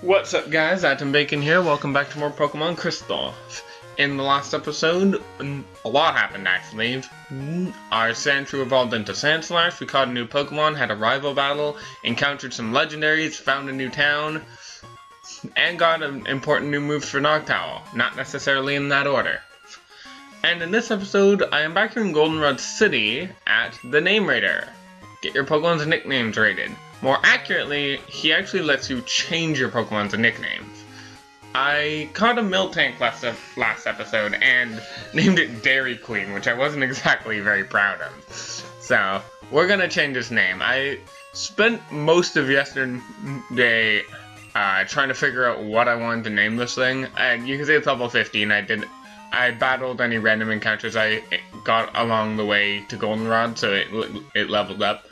What's up guys, Atom Bacon here, welcome back to more Pokemon Crystal. In the last episode, a lot happened actually. Our Sandshrew evolved into Sandslash, we caught a new Pokemon, had a rival battle, encountered some legendaries, found a new town, and got important new moves for Noctowl, not necessarily in that order. And in this episode, I am back here in Goldenrod City at the Name Rater. Get your Pokemon's nicknames rated. More accurately, he actually lets you change your Pokemon's nicknames. I caught a Miltank last episode and named it Dairy Queen, which I wasn't exactly very proud of. So, we're gonna change his name. I spent most of yesterday trying to figure out what I wanted to name this thing. And you can see it's level 50, and I battled any random encounters I got along the way to Goldenrod, so it leveled up.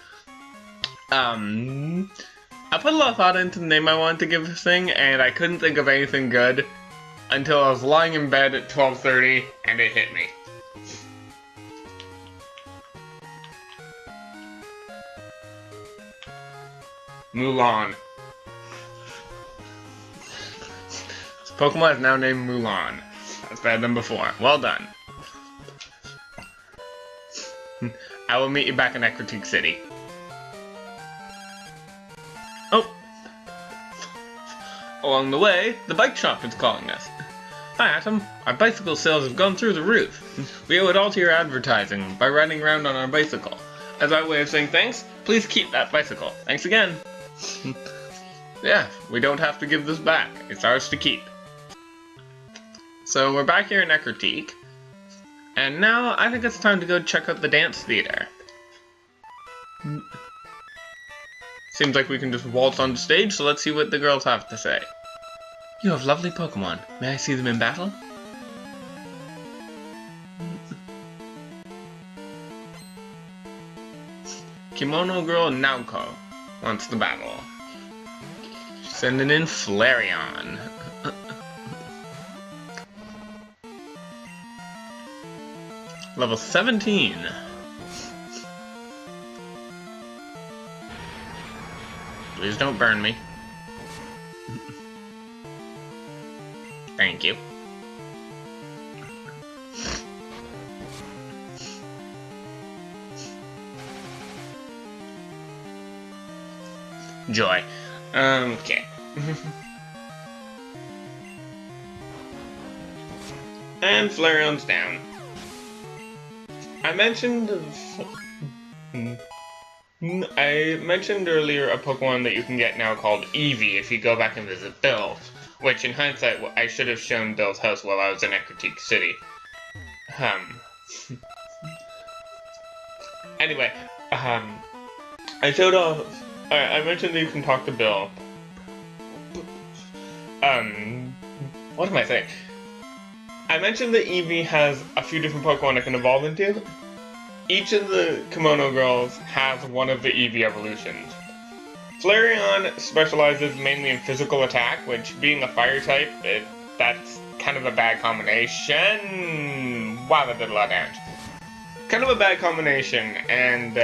I put a lot of thought into the name I wanted to give this thing, and I couldn't think of anything good until I was lying in bed at 12:30, and it hit me. Mulan. This Pokemon is now named Mulan. That's better than before. Well done. I will meet you back in Ecruteak City. Oh! Along the way, the bike shop is calling us. Hi Atom, our bicycle sales have gone through the roof. We owe it all to your advertising by riding around on our bicycle. As our way of saying thanks, please keep that bicycle. Thanks again. Yeah, we don't have to give this back. It's ours to keep. So we're back here in Ecruteak, and now I think it's time to go check out the dance theater. Seems like we can just waltz on stage, so let's see what the girls have to say. You have lovely Pokemon. May I see them in battle? Kimono Girl Naoko wants the battle. Sending in Flareon. Level 17. Please don't burn me. Thank you. Joy. Okay. And Flareon's down. I mentioned earlier a Pokemon that you can get now called Eevee if you go back and visit Bill, which in hindsight I should have shown Bill's house while I was in Ecruteak City. Anyway, I showed off. I mentioned that you can talk to Bill. What am I saying? I mentioned that Eevee has a few different Pokemon it can evolve into. Each of the Kimono girls has one of the Eevee evolutions. Flareon specializes mainly in physical attack, which being a fire type, that's kind of a bad combination. Wow, that did a lot of damage. Kind of a bad combination, and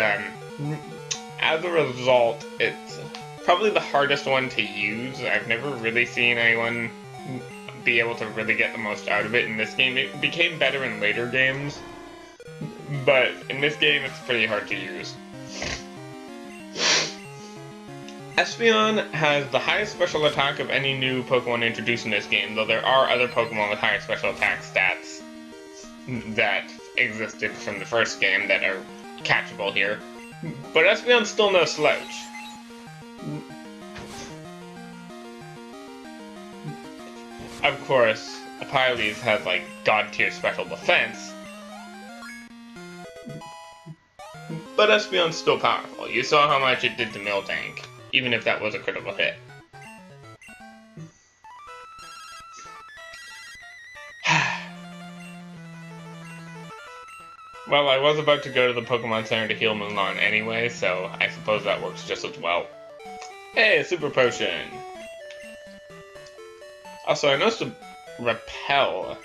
as a result, it's probably the hardest one to use. I've never really seen anyone be able to really get the most out of it in this game. It became better in later games, but in this game it's pretty hard to use. Espeon has the highest special attack of any new Pokemon introduced in this game, though there are other Pokemon with higher special attack stats that existed from the first game that are catchable here. But Espeon's still no slouch. Of course, Apylese has like god tier special defense, but Espeon's still powerful. You saw how much it did to Miltank, even if that was a critical hit. Well, I was about to go to the Pokemon Center to heal Mulan anyway, so I suppose that works just as well. Hey, a Super Potion! Also, I noticed a Repel.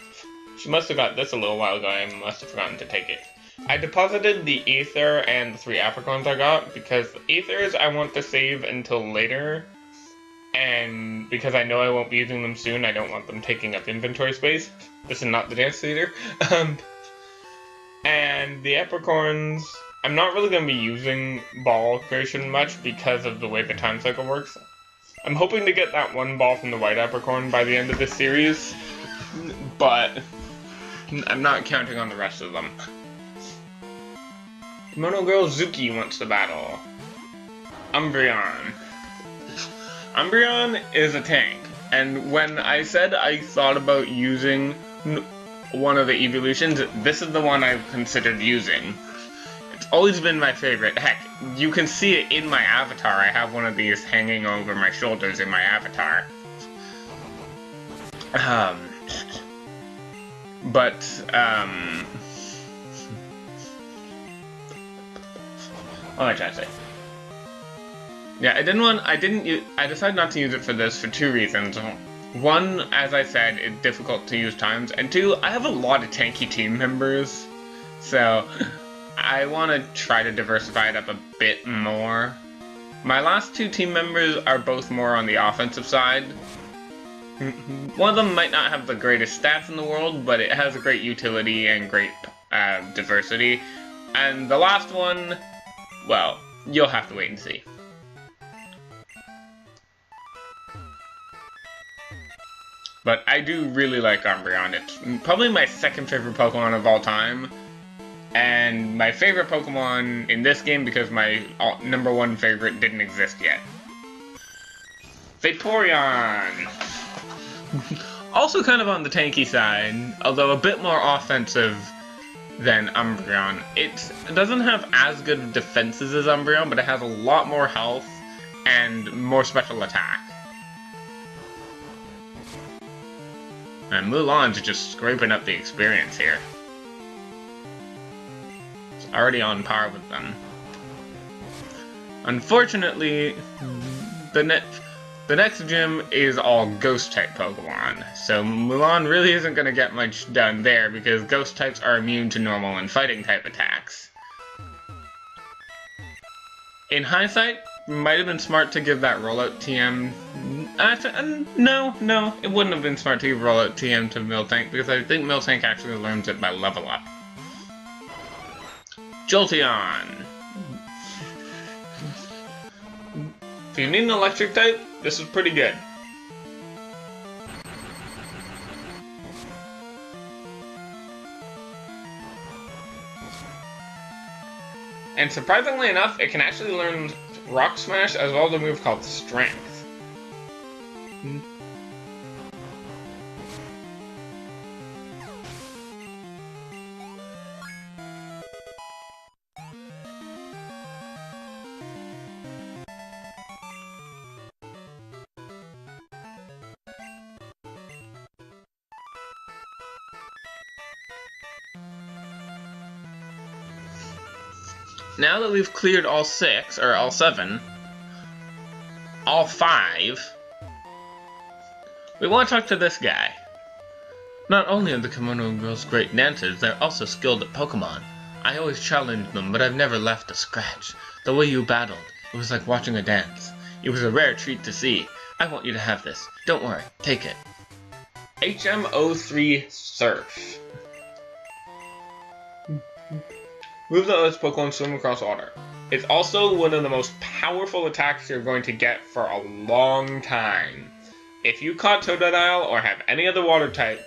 She must have got this a little while ago, I must have forgotten to take it. I deposited the Ether and the 3 Apricorns I got, because the Ethers I want to save until later, and because I know I won't be using them soon, I don't want them taking up inventory space. This is not the dance theater. And the apricorns, I'm not really going to be using ball creation much because of the way the time cycle works. I'm hoping to get that one ball from the white apricorn by the end of this series, but I'm not counting on the rest of them. Mono Girl Zuki wants to battle Umbreon. Umbreon is a tank, and when I said I thought about using one of the evolutions, this is the one I've considered using. It's always been my favorite. Heck, you can see it in my avatar. I have one of these hanging over my shoulders in my avatar. What am I trying to say? Yeah, I decided not to use it for this for two reasons. One, as I said, it's difficult to use times, and two, I have a lot of tanky team members, so I want to try to diversify it up a bit more. My last two team members are both more on the offensive side. One of them might not have the greatest stats in the world, but it has a great utility and great diversity. And the last one, well, you'll have to wait and see. But I do really like Umbreon. It's probably my second favorite Pokemon of all time. And my favorite Pokemon in this game because my number one favorite didn't exist yet. Vaporeon! Also kind of on the tanky side, although a bit more offensive than Umbreon. It doesn't have as good of defenses as Umbreon, but it has a lot more health and more special attack. And Mulan's just scraping up the experience here. It's already on par with them. Unfortunately, the next gym is all Ghost-type Pokemon, so Mulan really isn't going to get much done there because Ghost types are immune to normal and fighting-type attacks. In hindsight, might have been smart to give that rollout TM. No, it wouldn't have been smart to give rollout TM to Miltank because I think Miltank actually learns it by level up. Jolteon! If you need an electric type, this is pretty good. And surprisingly enough, it can actually learn Rock Smash as well as a move called Strength. Now that we've cleared all 6, or all 7, all 5, we want to talk to this guy. Not only are the Kimono Girls great dancers, they're also skilled at Pokemon. I always challenged them, but I've never left a scratch. The way you battled, it was like watching a dance. It was a rare treat to see. I want you to have this. Don't worry, take it. HM03 Surf. Move that lets Pokemon swim across water. It's also one of the most powerful attacks you're going to get for a long time. If you caught Totodile or have any other water type,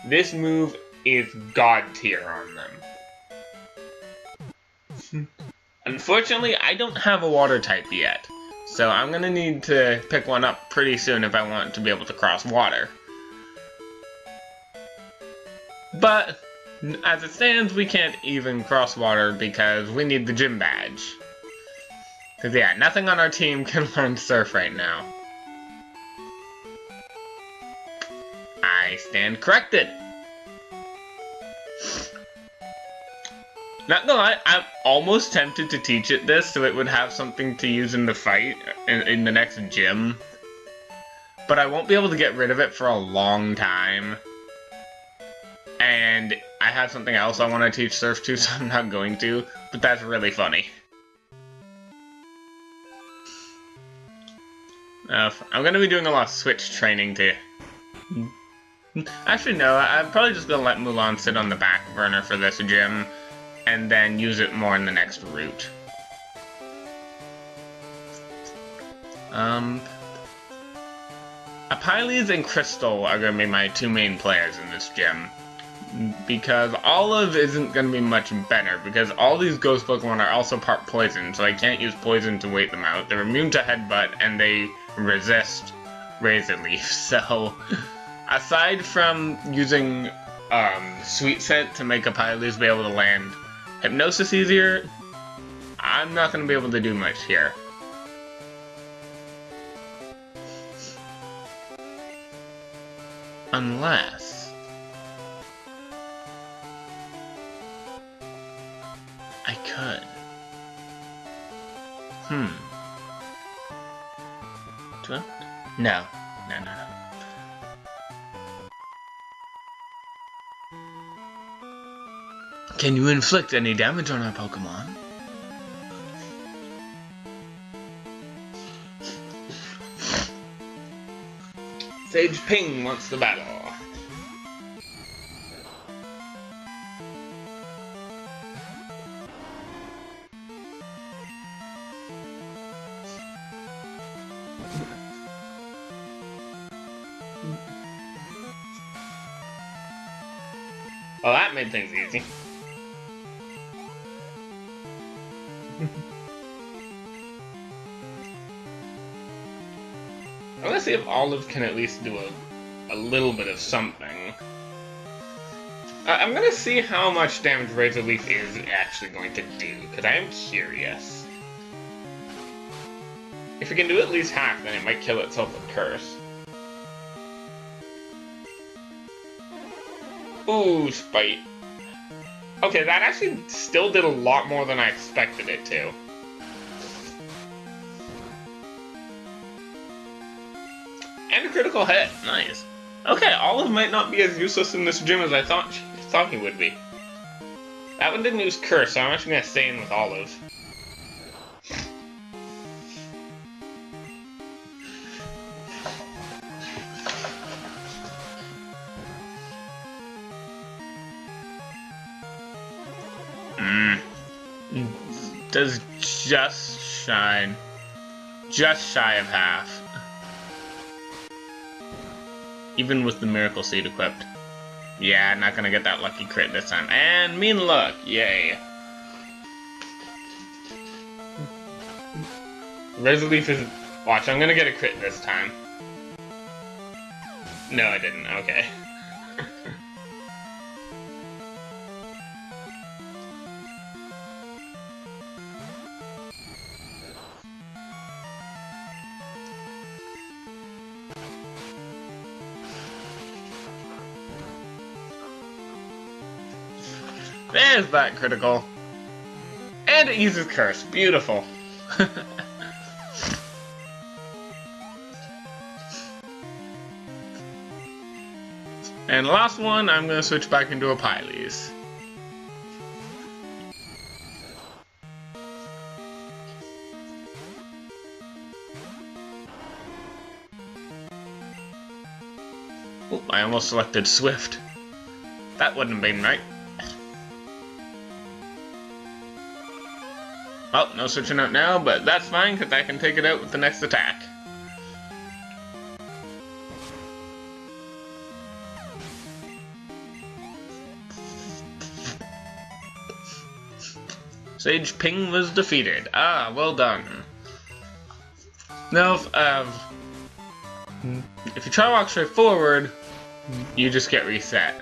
this move is god tier on them. Unfortunately, I don't have a water type yet, so I'm going to need to pick one up pretty soon if I want to be able to cross water. But as it stands, we can't even cross water because we need the gym badge. Because yeah, nothing on our team can learn Surf right now. I stand corrected. Not gonna lie, I'm almost tempted to teach it this so it would have something to use in the fight, in the next gym. But I won't be able to get rid of it for a long time. And I have something else I want to teach Surf to, so I'm not going to, but that's really funny. I'm gonna be doing a lot of switch training too. Actually, no, I'm probably just gonna let Mulan sit on the back burner for this gym, and then use it more in the next route. Apyles and Crystal are gonna be my two main players in this gym. Because Olive isn't going to be much better, because all these ghost Pokemon are also part poison, so I can't use poison to wait them out. They're immune to Headbutt, and they resist Razor Leaf, so aside from using Sweet Scent to make Apyles be able to land Hypnosis easier, I'm not going to be able to do much here. Unless I could. Do I? No. No. Can you inflict any damage on our Pokemon? Sage Ping wants the battle. Well, that made things easy. I want to see if Olive can at least do a little bit of something. I'm going to see how much damage Razor Leaf is actually going to do, because I am curious. If it can do at least half, then it might kill itself with Curse. Ooh, Spite. Okay, that actually still did a lot more than I expected it to. And a critical hit. Nice. Okay, Olive might not be as useless in this gym as I thought he would be. That one didn't use Curse, so I'm actually going to stay in with Olive. Does just shy of half. Even with the Miracle Seed equipped. Yeah, not gonna get that lucky crit this time. And Mean Look, yay. Razor Leaf is... Watch, I'm gonna get a crit this time. No, I didn't, okay. There's that critical. And it uses Curse. Beautiful. And last one, I'm going to switch back into a Apyles. Oh, I almost selected Swift. That wouldn't have been right. Well, no switching out now, but that's fine, because I can take it out with the next attack. Sage Ping was defeated. Ah, well done. Now, if you try to walk straight forward, you just get reset.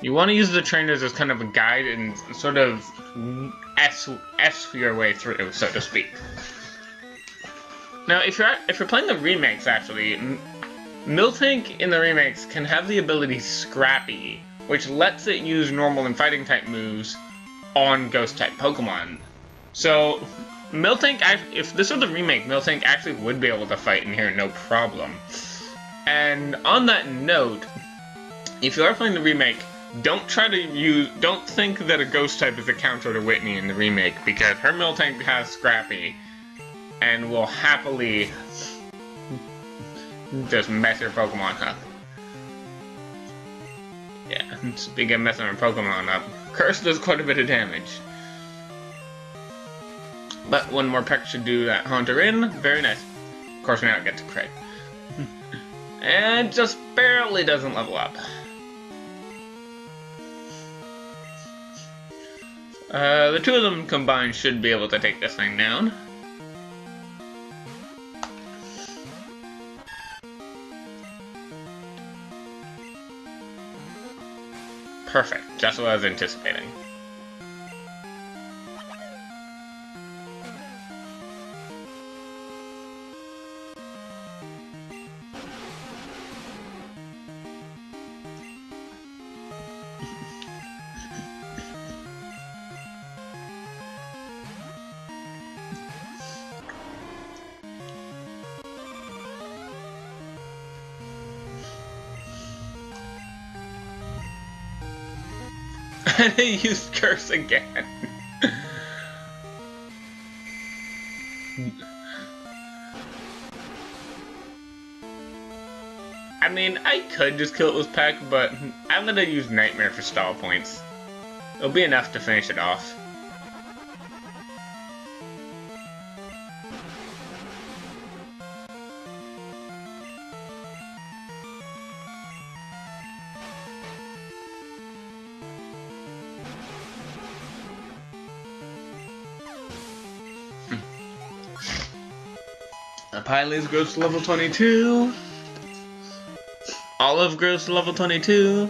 You want to use the trainers as kind of a guide and sort of S your way through, so to speak. Now, if you're playing the remakes, actually, Miltank in the remakes can have the ability Scrappy, which lets it use normal and fighting type moves on ghost type Pokemon. So Miltank, if this was the remake, Miltank actually would be able to fight in here no problem. And on that note, if you are playing the remake, don't think that a ghost type is a counter to Whitney in the remake, because her Miltank has Scrappy, and will happily just mess your Pokemon up. Yeah, speaking of messing our Pokemon up, Curse does quite a bit of damage. But one more peck should do that Haunter in. Very nice. Of course, now it gets a crit. And just barely doesn't level up. The two of them combined should be able to take this thing down. Perfect, just what I was anticipating. And he used Curse again. I mean, I could just kill it with Peck, but I'm gonna use Nightmare for stall points. It'll be enough to finish it off. Pyles grows to level 22. Olive grows to level 22.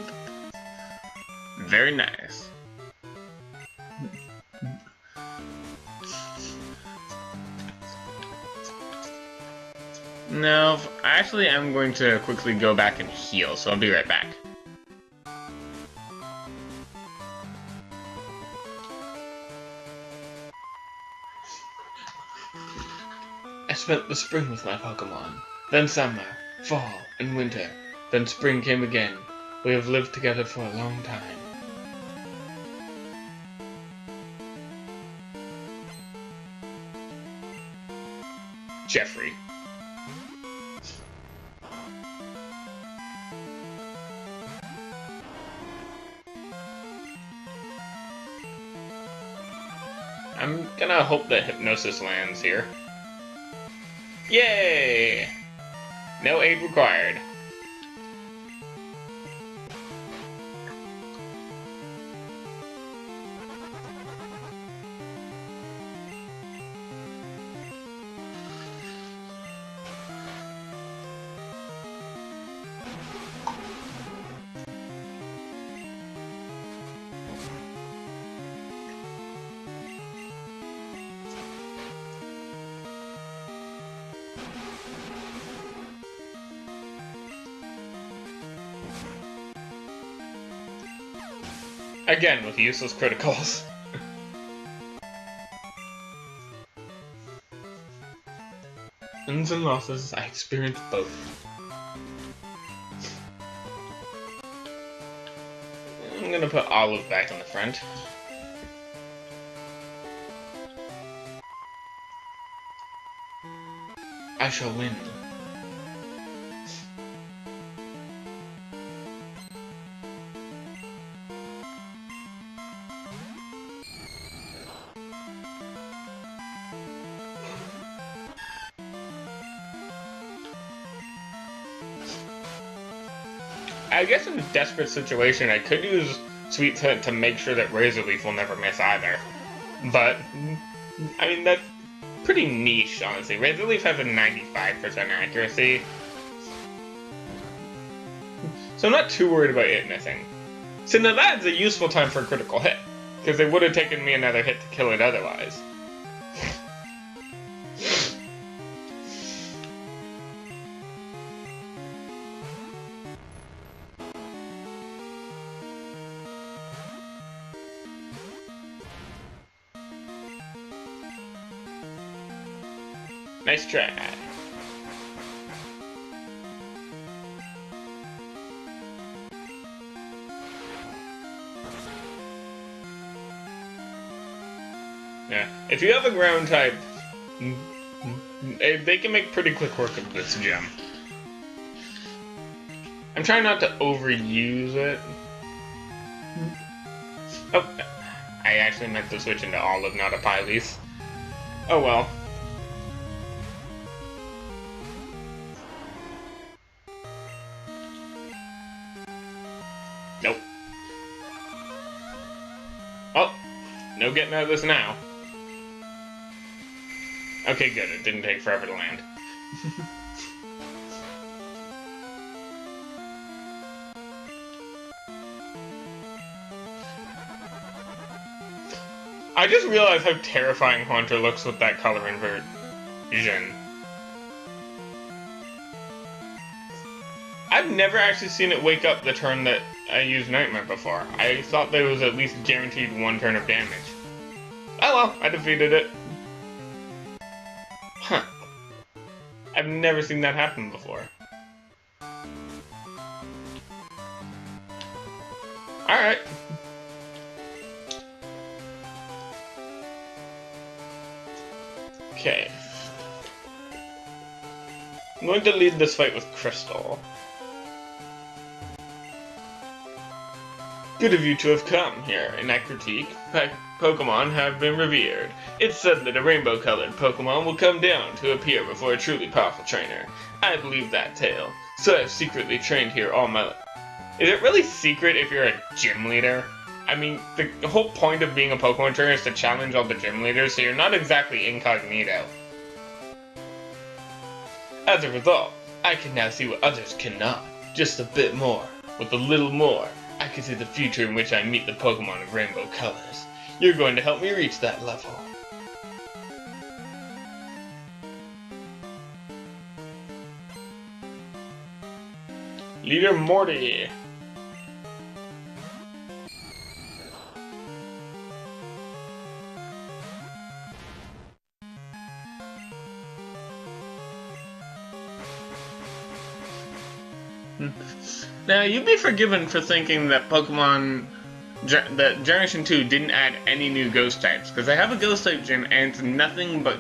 Very nice. Now, actually, I'm going to quickly go back and heal, so I'll be right back. I spent the spring with my Pokemon, then summer, fall, and winter, then spring came again. We have lived together for a long time. Jeffrey. I'm gonna hope that Hypnosis lands here. Yay! No aid required. Again, with useless criticals. Wins and losses, I experienced both. I'm gonna put Olive back on the front. I shall win. I guess in a desperate situation, I could use Sweet Tint to make sure that Razor Leaf will never miss either. But, I mean, that's pretty niche, honestly. Razor Leaf has a 95% accuracy. So I'm not too worried about it missing. So now that's a useful time for a critical hit, because it would have taken me another hit to kill it otherwise. Nice try. Yeah, if you have a ground type They can make pretty quick work of this gem. I'm trying not to overuse it. Oh, I actually meant to switch into Olive, not a Pyles. Oh well. Nope. Oh, no getting out of this now. Okay, good. It didn't take forever to land. I just realized how terrifying Haunter looks with that color inversion. I've never actually seen it wake up the turn that I used Nightmare before. I thought there was at least guaranteed one turn of damage. Oh well, I defeated it. Huh. I've never seen that happen before. Alright. Okay. I'm going to lead this fight with Crystal. Good of you to have come here. In that critique, Pokemon have been revered. It's said that a rainbow-colored Pokemon will come down to appear before a truly powerful trainer. I believe that tale, so I've secretly trained here all my life. Is it really secret if you're a gym leader? I mean, the whole point of being a Pokemon trainer is to challenge all the gym leaders, so you're not exactly incognito. As a result, I can now see what others cannot. Just a bit more. With a little more, I can see the future in which I meet the Pokemon of rainbow colors. You're going to help me reach that level. Leader Morty. Now, you'd be forgiven for thinking that that Generation 2 didn't add any new ghost types, because I have a ghost type gym and it's nothing but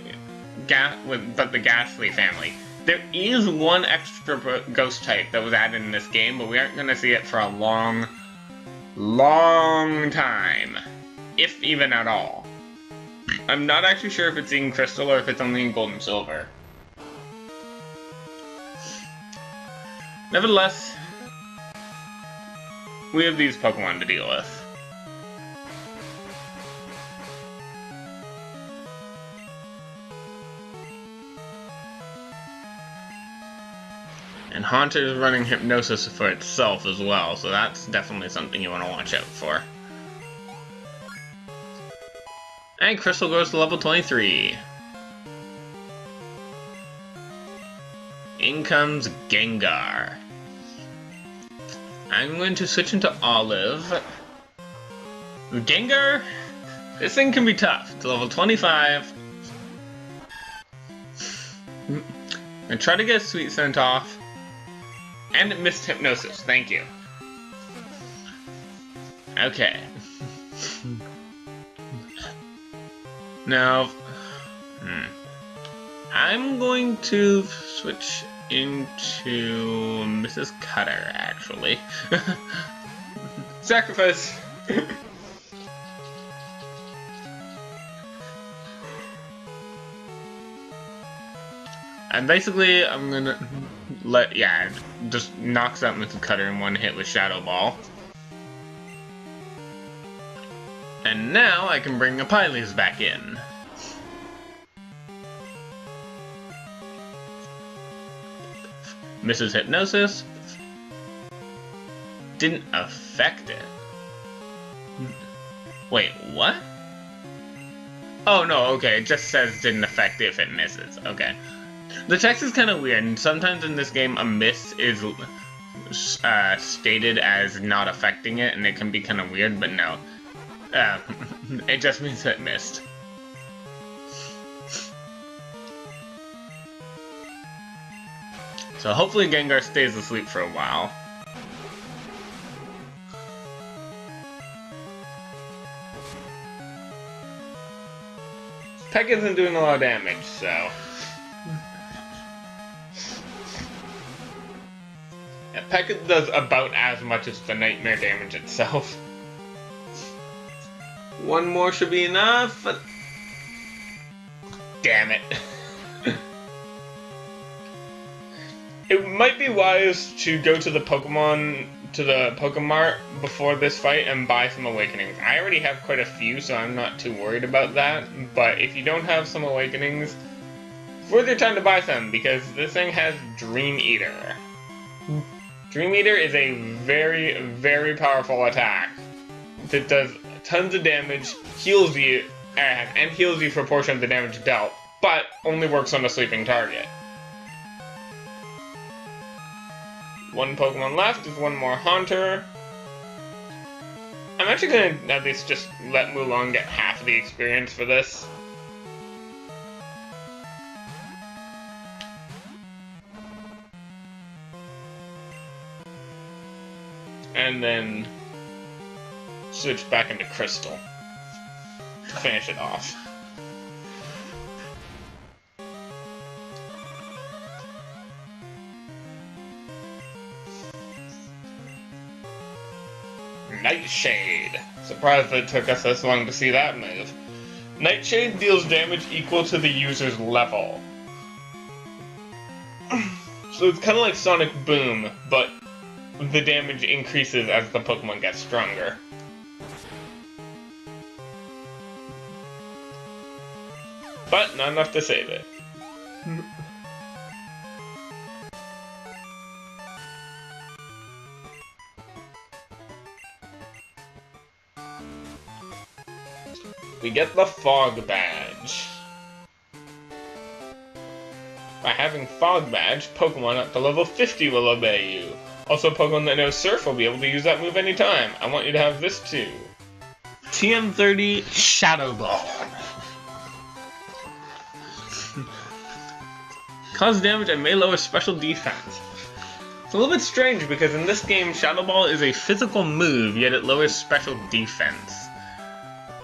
the Ghastly family. There is one extra ghost type that was added in this game, but we aren't going to see it for a long, long time. If even at all. I'm not actually sure if it's in Crystal or if it's only in Gold and Silver. Nevertheless, we have these Pokemon to deal with. And Haunter is running Hypnosis for itself as well, so that's definitely something you want to watch out for. And Crystal goes to level 23. In comes Gengar. I'm going to switch into Olive. Gengar, this thing can be tough. It's level 25. I try to get a Sweet Scent off. And it missed Hypnosis, thank you. Okay. Now, I'm going to switch into Mrs. Cutter, actually. Sacrifice! And basically, I'm gonna just knocks out Mrs. Cutter in one hit with Shadow Ball. And now I can bring a Pyles back in. Mrs. Hypnosis didn't affect it. Wait, what? Oh no, okay, it just says didn't affect if it misses. Okay. The text is kind of weird, and sometimes in this game a miss is stated as not affecting it, and it can be kind of weird, but no. It just means it missed. So hopefully Gengar stays asleep for a while. Peck isn't doing a lot of damage, so... P.E.K.K.A does about as much as the nightmare damage itself. One more should be enough. Damn it. It might be wise to go to the Pokemon Mart before this fight and buy some Awakenings. I already have quite a few, so I'm not too worried about that. But if you don't have some Awakenings, it's worth your time to buy some, because this thing has Dream Eater. Dream Eater is a very, very powerful attack that does tons of damage, heals you, and heals you for a portion of the damage dealt, but only works on a sleeping target. One Pokemon left is one more Haunter. I'm actually going to at least just let Mulan get half the experience for this. And then switch back into Crystal to finish it off. Nightshade. Surprised it took us this long to see that move. Nightshade deals damage equal to the user's level. So it's kind of like Sonic Boom, but the damage increases as the Pokemon gets stronger. But not enough to save it. We get the Fog Badge. By having Fog Badge, Pokemon up to level 50 will obey you. Also, Pokemon that knows Surf will be able to use that move anytime. I want you to have this too. TM30 Shadow Ball. Cause damage and may lower special defense. It's a little bit strange because in this game, Shadow Ball is a physical move, yet it lowers special defense.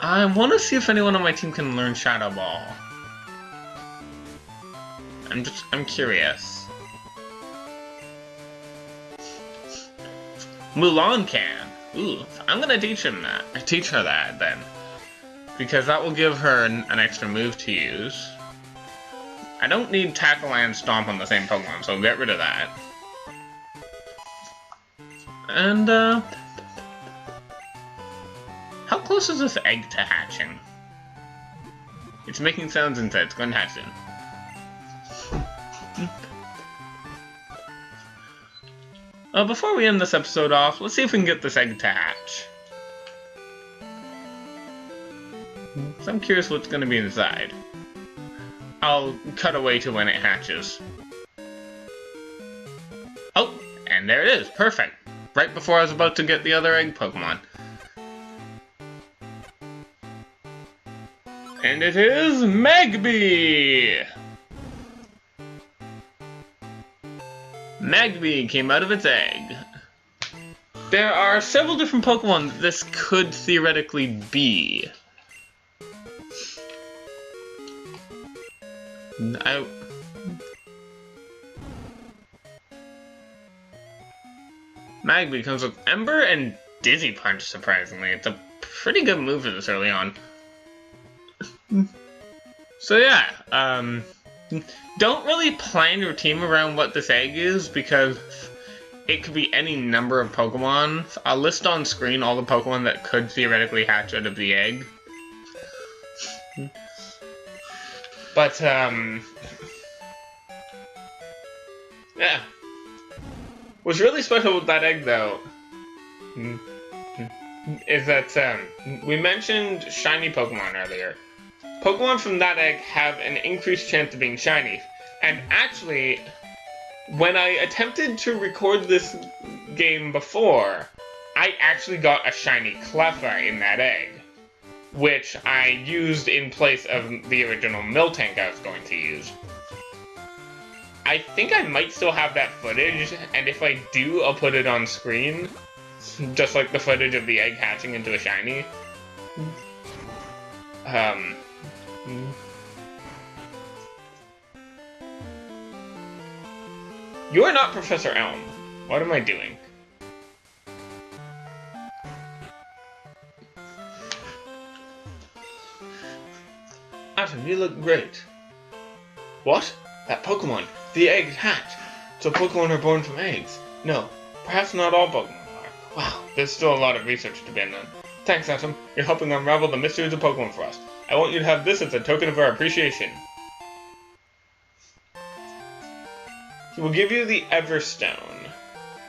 I want to see if anyone on my team can learn Shadow Ball. I'm curious. Mulan can. Ooh, I'm gonna teach her that then, because that will give her an extra move to use. I don't need Tackle and Stomp on the same Pokemon, so get rid of that. And how close is this egg to hatching? It's making sounds inside. It's going to hatch soon. Before we end this episode off, let's see if we can get this egg to hatch. So I'm curious what's going to be inside. I'll cut away to when it hatches. Oh, and there it is. Perfect. Right before I was about to get the other egg Pokemon. And it is Magby! Magby came out of its egg. There are several different Pokemon that this could theoretically be. Magby comes with Ember and Dizzy Punch, surprisingly. It's a pretty good move for this early on. So yeah, don't really plan your team around what this egg is, because it could be any number of Pokemon. I'll list on screen all the Pokemon that could theoretically hatch out of the egg. But, yeah. What's really special with that egg, though, is that, we mentioned shiny Pokemon earlier. Pokemon from that egg have an increased chance of being shiny. And actually, when I attempted to record this game before, I actually got a shiny Cleffa in that egg, which I used in place of the original Miltank I was going to use. I think I might still have that footage, and if I do, I'll put it on screen, just like the footage of the egg hatching into a shiny. You are not Professor Elm. What am I doing? Atom, you look great. What? That Pokemon. The egg hatch. So Pokemon are born from eggs. No, perhaps not all Pokemon are. Wow, there's still a lot of research to be done. Thanks, Atom. You're helping unravel the mysteries of Pokemon for us. I want you to have this as a token of our appreciation. We'll give you the Everstone.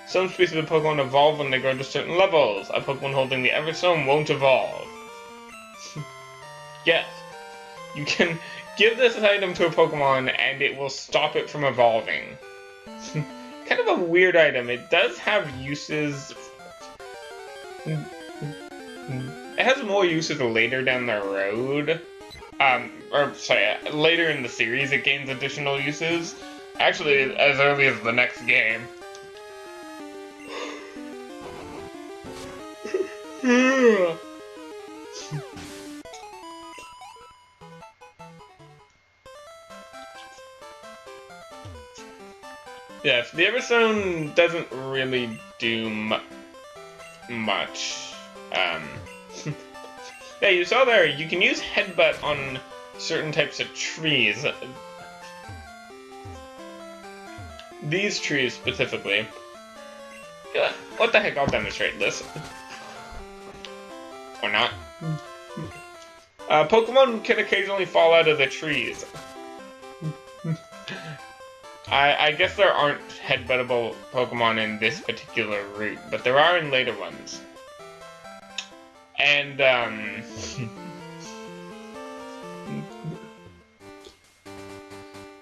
Some species of Pokemon evolve when they grow to certain levels. A Pokemon holding the Everstone won't evolve. Yes. You can give this item to a Pokemon and it will stop it from evolving. Kind of a weird item. It does have uses. It has more uses later down the road. Later in the series it gains additional uses. Actually, as early as the next game. Yes, the Everstone doesn't really do much. Yeah, you saw there, you can use Headbutt on certain types of trees. These trees specifically. Yeah, what the heck, I'll demonstrate this. Or not. Pokemon can occasionally fall out of the trees. I guess there aren't headbuttable Pokemon in this particular route, but there are in later ones. And,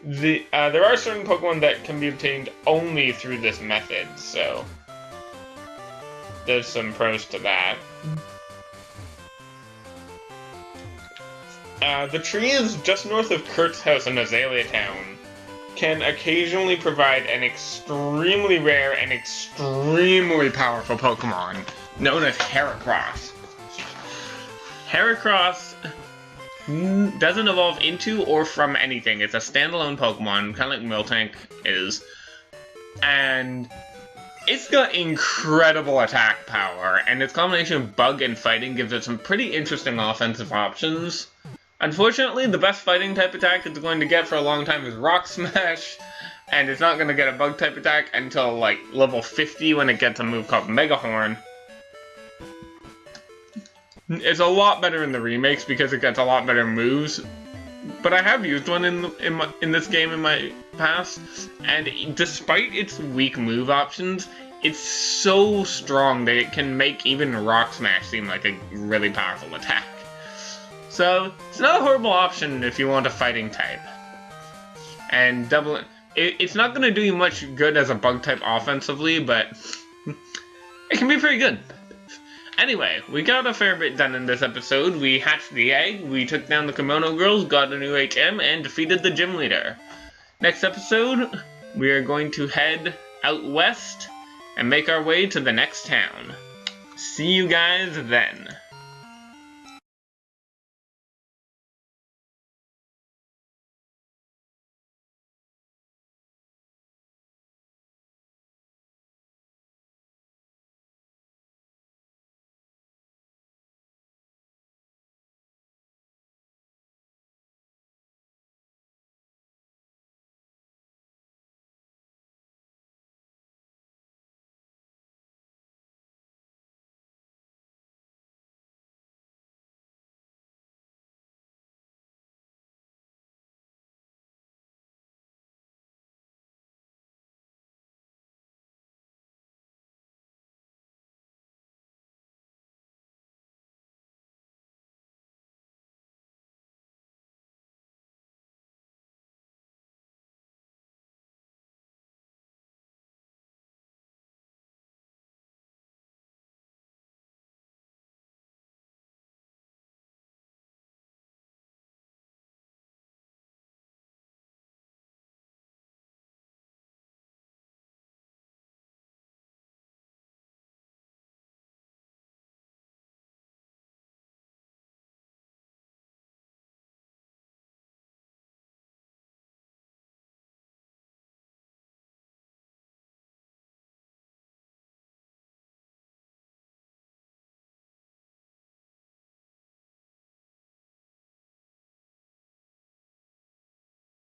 there are certain Pokemon that can be obtained only through this method, so there's some pros to that. The tree is just north of Kurt's house in Azalea Town. Can occasionally provide an extremely rare and extremely powerful Pokemon known as Heracross. Heracross doesn't evolve into or from anything. It's a standalone Pokemon, kind of like Miltank is. And it's got incredible attack power, and its combination of bug and fighting gives it some pretty interesting offensive options. Unfortunately, the best fighting type attack it's going to get for a long time is Rock Smash, and it's not going to get a bug type attack until like level 50 when it gets a move called Mega Horn. It's a lot better in the remakes because it gets a lot better moves, but I have used one in this game in my past, and despite its weak move options, it's so strong that it can make even Rock Smash seem like a really powerful attack. So, it's not a horrible option if you want a fighting type. And it's not going to do you much good as a bug type offensively, but it can be pretty good. Anyway, we got a fair bit done in this episode. We hatched the egg, we took down the Kimono Girls, got a new HM, and defeated the gym leader. Next episode, we are going to head out west and make our way to the next town. See you guys then.